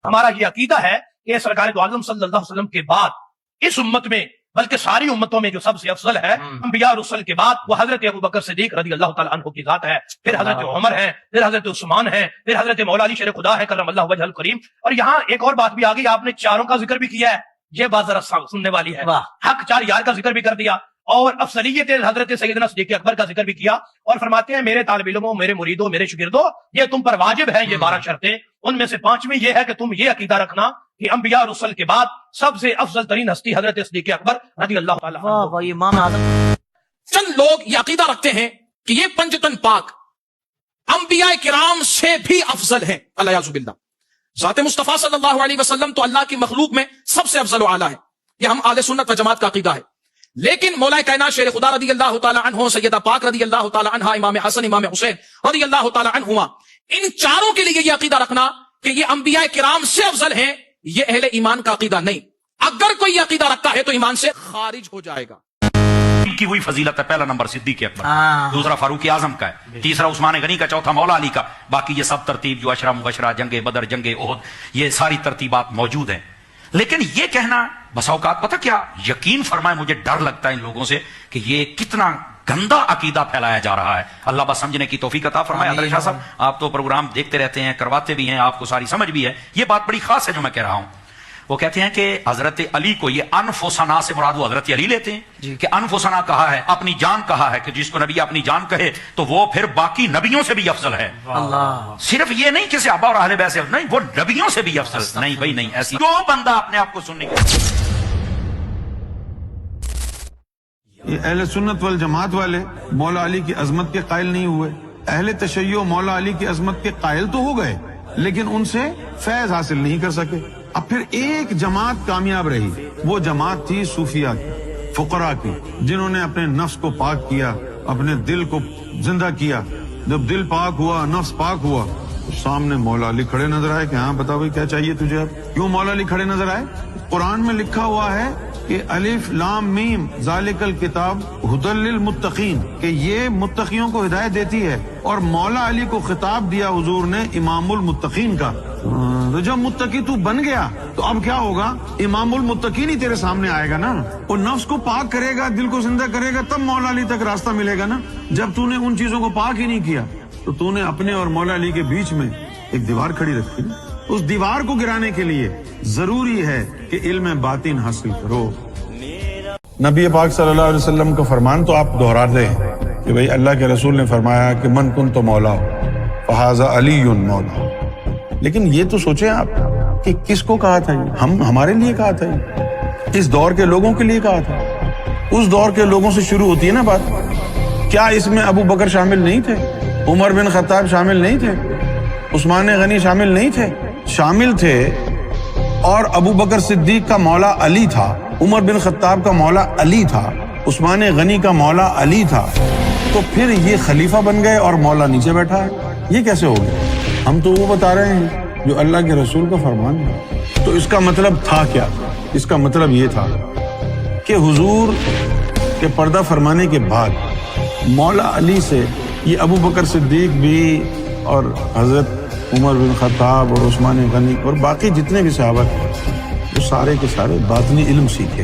ہمارا یہ عقیدہ ہے کہ سرکار دو عالم صلی اللہ علیہ وسلم کے بعد اس امت میں بلکہ ساری امتوں میں جو سب سے افضل ہے انبیاء رسل کے بعد وہ حضرت ابوبکر صدیق رضی اللہ تعالیٰ عنہ کی ذات ہے، پھر حضرت عمر ہے، پھر حضرت عثمان ہے، پھر حضرت مولا علی شیر خدا ہے کرم اللہ وجہ الکریم۔ اور یہاں ایک اور بات بھی آ گئی، آپ نے چاروں کا ذکر بھی کیا ہے، یہ بات ذرا سننے والی ہے، حق چار یار کا ذکر بھی کر دیا اور افضلیت حضرت سیدنا صدیق اکبر کا ذکر بھی کیا، اور فرماتے ہیں میرے طالب علموں، میرے مریدوں، میرے شاگردوں، یہ تم پر واجب ہے یہ 12 شرطیں، ان میں سے 5ویں یہ ہے کہ تم یہ عقیدہ رکھنا کہ انبیاء رسل کے بعد سب سے افضل ترین ہستی حضرت صدیق اکبر رضی اللہ تعالیٰ عنہ۔ چند لوگ یہ عقیدہ رکھتے ہیں کہ یہ پنجتن پاک انبیاء کرام سے بھی افضل ہیں، اللہ باللہ۔ ذات مصطفیٰ صلی اللہ علیہ وسلم تو اللہ کی مخلوق میں سب سے افضل و اعلیٰ ہے، یہ ہم اہل سنت و جماعت کا عقیدہ ہے۔ لیکن مولا کائنات شیر خدا رضی اللہ تعالی عنہ، سیدہ پاک رضی اللہ تعالی عنہ، امام حسن، امام حسین رضی اللہ تعالی عنہما، ان چاروں کے لیے یہ عقیدہ رکھنا کہ یہ انبیاء کرام سے افضل ہیں، یہ اہل ایمان کا عقیدہ نہیں۔ اگر کوئی یہ عقیدہ رکھتا ہے تو ایمان سے خارج ہو جائے گا۔ کی وہی فضیلت ہے، پہلا نمبر صدیق اکبر، دوسرا فاروق اعظم کا ہے، تیسرا عثمان غنی کا، چوتھا مولا علی کا۔ باقی یہ سب ترتیب جو عشرہ مبشرہ، جنگ بدر، جنگ احد، یہ ساری ترتیبات موجود ہیں۔ لیکن یہ کہنا بس اوقات پتہ کیا، یقین فرمائے مجھے ڈر لگتا ہے ان لوگوں سے کہ یہ کتنا گندا عقیدہ پھیلایا جا رہا ہے۔ اللہ بس سمجھنے کی توفیق عطا فرمائے۔ حضرت شاہ صاحب آپ تو پروگرام دیکھتے رہتے ہیں، کرواتے بھی ہیں، آپ کو ساری سمجھ بھی ہے، یہ بات بڑی خاص ہے جو میں کہہ رہا ہوں۔ وہ کہتے ہیں کہ حضرت علی کو، یہ انفسنا سے مراد وہ حضرت علی لیتے ہیں کہ انفسنا کہا ہے، اپنی جان کہا ہے، کہ جس کو نبی اپنی جان کہے تو وہ پھر باقی نبیوں سے بھی افضل ہے۔ صرف یہ نہیں کہ صحابہ اور اہل بیت سے نہیں، وہ نبیوں سے بھی افضل نہیں۔ بھائی نہیں، ایسی جو بندہ اپنے آپ کو سننے کی اہل سنت والجماعت والے مولا علی کی عظمت کے قائل نہیں ہوئے، اہل تشیع مولا علی کی عظمت کے قائل تو ہو گئے لیکن ان سے فیض حاصل نہیں کر سکے۔ اب پھر ایک جماعت کامیاب رہی، وہ جماعت تھی صوفیہ کی، فقراء کی، جنہوں نے اپنے نفس کو پاک کیا، اپنے دل کو زندہ کیا۔ جب دل پاک ہوا، نفس پاک ہوا، تو سامنے مولا علی کھڑے نظر آئے کہ ہاں بتا بھائی کیا چاہیے تجھے۔ اب کیوں مولا علی کھڑے نظر آئے؟ قرآن میں لکھا ہوا ہے کہ الف لام میم ذالک الکتاب ھدی للمتقین، کہ یہ متقیوں کو ہدایت دیتی ہے، اور مولا علی کو خطاب دیا حضور نے امام المتقین کا۔ تو جب متقی تو بن گیا تو اب کیا ہوگا؟ امام المتقین ہی تیرے سامنے آئے گا نا، اور نفس کو پاک کرے گا، دل کو زندہ کرے گا، تب مولا علی تک راستہ ملے گا نا۔ جب تو نے ان چیزوں کو پاک ہی نہیں کیا تو تو نے اپنے اور مولا علی کے بیچ میں ایک دیوار کھڑی رکھی۔ اس دیوار کو گرانے کے لیے ضروری ہے کہ علم باطن حاصل کرو۔ نبی پاک صلی اللہ علیہ وسلم کا فرمان تو آپ دہرا دیں کہ بھئی اللہ کے رسول نے فرمایا کہ من کنت مولا فہذا علی مولا، لیکن یہ تو سوچیں آپ کہ کس کو کہا تھا یہ؟ ہمارے لیے کہا تھا یہ؟ اس دور کے لوگوں کے لیے کہا تھا؟ اس دور کے لوگوں سے شروع ہوتی ہے نا بات۔ کیا اس میں ابو بکر شامل نہیں تھے؟ عمر بن خطاب شامل نہیں تھے؟ عثمان غنی شامل نہیں تھے؟ شامل تھے، اور ابو بکر صدیق کا مولا علی تھا، عمر بن خطاب کا مولا علی تھا، عثمان غنی کا مولا علی تھا، تو پھر یہ خلیفہ بن گئے اور مولا نیچے بیٹھا ہے، یہ کیسے ہو گیا؟ ہم تو وہ بتا رہے ہیں جو اللہ کے رسول کا فرمان ہے۔ تو اس کا مطلب تھا کیا؟ اس کا مطلب یہ تھا کہ حضور کے پردہ فرمانے کے بعد مولا علی سے یہ ابو بکر صدیق بھی اور حضرت عمر بن خطاب اور عثمان غنی اور باقی جتنے بھی صحابہ تھے، وہ سارے کے سارے باطنی علم سیکھے۔